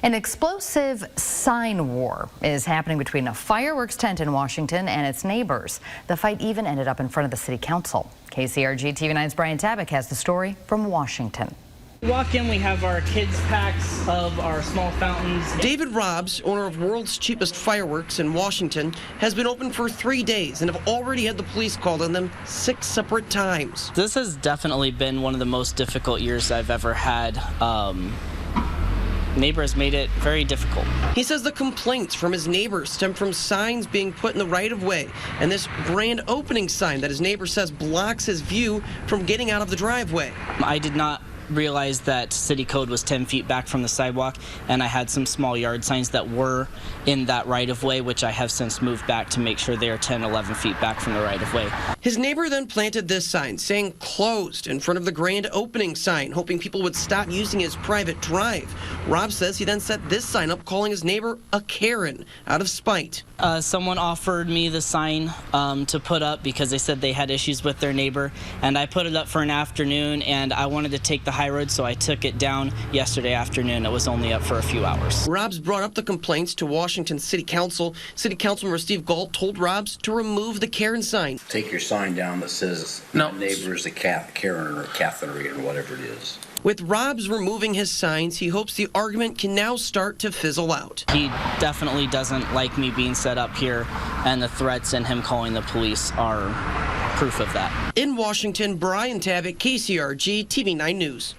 An explosive sign war is happening between a fireworks tent in Washington and its neighbors. The fight even ended up in front of the city council. KCRG TV9's Brian Tabak has the story from Washington. Walk in, we have our kids packs of our small fountains. David Robbs, owner of World's Cheapest Fireworks in Washington, has been open for 3 days and have already had the police called on them 6 separate times. This has definitely been one of the most difficult years I've ever had. Neighbors made it very difficult. He says the complaints from his neighbors stem from signs being put in the right-of-way and this grand opening sign that his neighbor says blocks his view from getting out of the driveway. I did not realize that city code was 10 feet back from the sidewalk, and I had some small yard signs that were in that right-of-way, which I have since moved back to make sure they are 10, 11 feet back from the right-of-way. His neighbor then planted this sign saying closed in front of the grand opening sign, hoping people would stop using his private drive. Rob says he then set this sign up calling his neighbor a Karen out of spite. Someone offered me the sign to put up because they said they had issues with their neighbor, and I put it up for an afternoon, and I wanted to take the high road, so I took it down yesterday afternoon. It was only up for a few hours. Robbs brought up the complaints to Washington City Council. City Councilman Steve Galt told Robbs to remove the Karen sign. Take your sign down that says neighbors a Karen or Catherine or whatever it is. With Robbs removing his signs, he hopes the argument can now start to fizzle out. He definitely doesn't like me being set up here, and the threats and him calling the police are proof of that. In Washington, Brian Tabak, KCRG TV9 News.